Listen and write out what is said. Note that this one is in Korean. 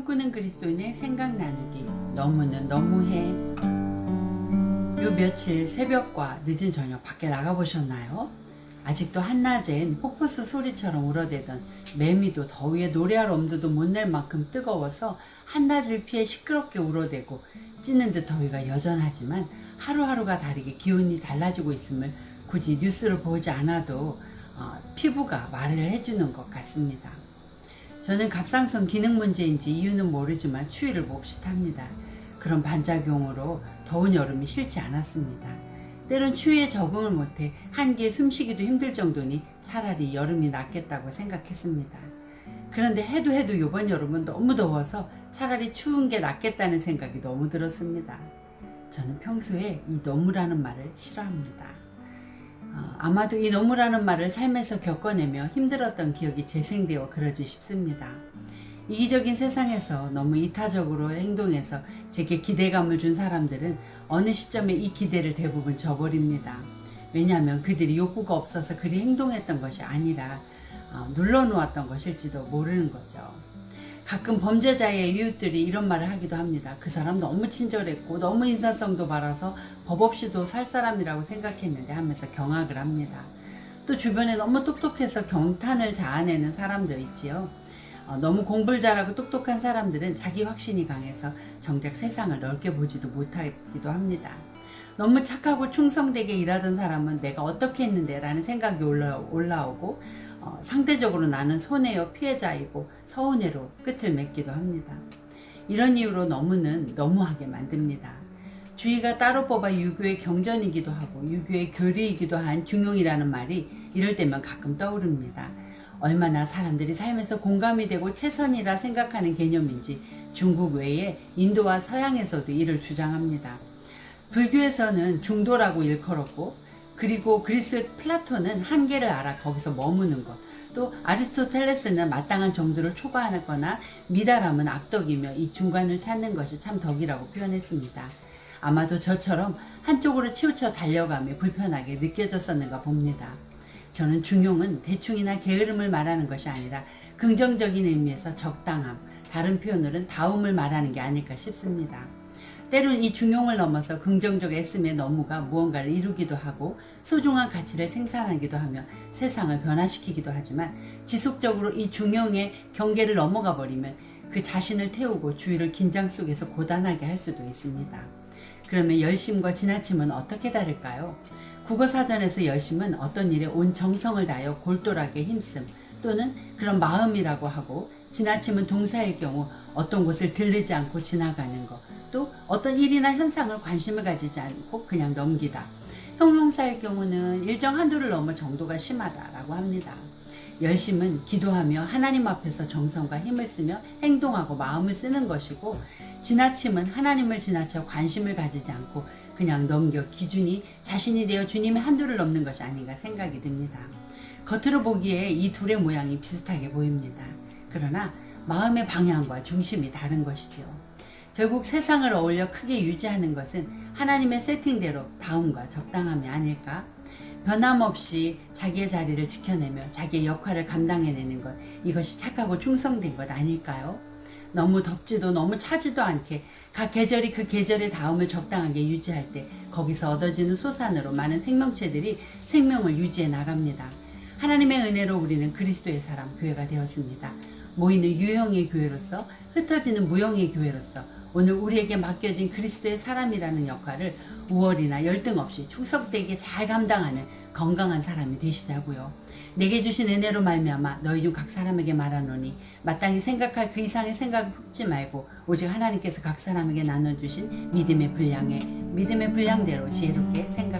꿈꾸는 그리스도인의 생각 나누기. 너무는 너무해. 요 며칠 새벽과 늦은 저녁 밖에 나가보셨나요? 아직도 한낮엔 폭포수 소리처럼 울어대던 매미도 더위에 노래할 엄두도 못 낼 만큼 뜨거워서 한낮을 피해 시끄럽게 울어대고 찌는 듯 더위가 여전하지만 하루하루가 다르게 기온이 달라지고 있음을 굳이 뉴스를 보지 않아도 피부가 말을 해주는 것 같습니다. 저는 갑상선 기능 문제인지 이유는 모르지만 추위를 몹시 탑니다. 그런 반작용으로 더운 여름이 싫지 않았습니다. 때론 추위에 적응을 못해 한기에 숨쉬기도 힘들 정도니 차라리 여름이 낫겠다고 생각했습니다. 그런데 해도 이번 여름은 너무 더워서 차라리 추운 게 낫겠다는 생각이 너무 들었습니다. 저는 평소에 이 너무라는 말을 싫어합니다. 아마도 이 너무라는 말을 삶에서 겪어내며 힘들었던 기억이 재생되어 그러지 싶습니다. 이기적인 세상에서 너무 이타적으로 행동해서 제게 기대감을 준 사람들은 어느 시점에 이 기대를 대부분 저버립니다. 왜냐하면 그들이 욕구가 없어서 그리 행동했던 것이 아니라 눌러놓았던 것일지도 모르는 거죠. 가끔 범죄자의 이웃들이 이런 말을 하기도 합니다. 그 사람 너무 친절했고 너무 인사성도 바라서 법 없이도 살 사람이라고 생각했는데 하면서 경악을 합니다. 또 주변에 너무 똑똑해서 경탄을 자아내는 사람도 있지요. 너무 공부를 잘하고 똑똑한 사람들은 자기 확신이 강해서 정작 세상을 넓게 보지도 못하기도 합니다. 너무 착하고 충성되게 일하던 사람은 내가 어떻게 했는데 라는 생각이 올라오고 상대적으로 나는 손해요 피해자이고 서운해로 끝을 맺기도 합니다. 이런 이유로 너무는 너무하게 만듭니다. 주의가 따로 뽑아 유교의 경전이기도 하고 유교의 교리이기도 한 중용이라는 말이 이럴 때면 가끔 떠오릅니다. 얼마나 사람들이 삶에서 공감이 되고 최선이라 생각하는 개념인지 중국 외에 인도와 서양에서도 이를 주장합니다. 불교에서는 중도라고 일컬었고 그리고 그리스의 플라톤은 한계를 알아 거기서 머무는 것, 또 아리스토텔레스는 마땅한 정도를 초과하거나 미달함은 악덕이며 이 중간을 찾는 것이 참 덕이라고 표현했습니다. 아마도 저처럼 한쪽으로 치우쳐 달려가며 불편하게 느껴졌었는가 봅니다. 저는 중용은 대충이나 게으름을 말하는 것이 아니라 긍정적인 의미에서 적당함, 다른 표현으로는 다움을 말하는 게 아닐까 싶습니다. 때론 이 중용을 넘어서 긍정적 애씀의 너무가 무언가를 이루기도 하고 소중한 가치를 생산하기도 하며 세상을 변화시키기도 하지만 지속적으로 이 중용의 경계를 넘어가 버리면 그 자신을 태우고 주위를 긴장 속에서 고단하게 할 수도 있습니다. 그러면 열심과 지나침은 어떻게 다를까요? 국어사전에서 열심은 어떤 일에 온 정성을 다하여 골똘하게 힘씀 또는 그런 마음이라고 하고, 지나침은 동사일 경우 어떤 곳을 들르지 않고 지나가는 것, 또 어떤 일이나 현상을 관심을 가지지 않고 그냥 넘기다. 형용사일 경우는 일정 한도를 넘어 정도가 심하다라고 합니다. 열심은 기도하며 하나님 앞에서 정성과 힘을 쓰며 행동하고 마음을 쓰는 것이고, 지나침은 하나님을 지나쳐 관심을 가지지 않고 그냥 넘겨 기준이 자신이 되어 주님의 한도를 넘는 것이 아닌가 생각이 듭니다. 겉으로 보기에 이 둘의 모양이 비슷하게 보입니다. 그러나 마음의 방향과 중심이 다른 것이지요. 결국 세상을 어울려 크게 유지하는 것은 하나님의 세팅대로 다움과 적당함이 아닐까? 변함없이 자기의 자리를 지켜내며 자기의 역할을 감당해내는 것, 이것이 착하고 충성된 것 아닐까요? 너무 덥지도 너무 차지도 않게 각 계절이 그 계절의 다움을 적당하게 유지할 때 거기서 얻어지는 소산으로 많은 생명체들이 생명을 유지해 나갑니다. 하나님의 은혜로 우리는 그리스도의 사람, 교회가 되었습니다. 모이는 유형의 교회로서, 흩어지는 무형의 교회로서 오늘 우리에게 맡겨진 그리스도의 사람이라는 역할을 우월이나 열등 없이 충성되게 잘 감당하는 건강한 사람이 되시자고요. 내게 주신 은혜로 말미암아 너희 중 각 사람에게 말하노니 마땅히 생각할 그 이상의 생각을 품지 말고 오직 하나님께서 각 사람에게 나눠주신 믿음의 분량대로 지혜롭게 생각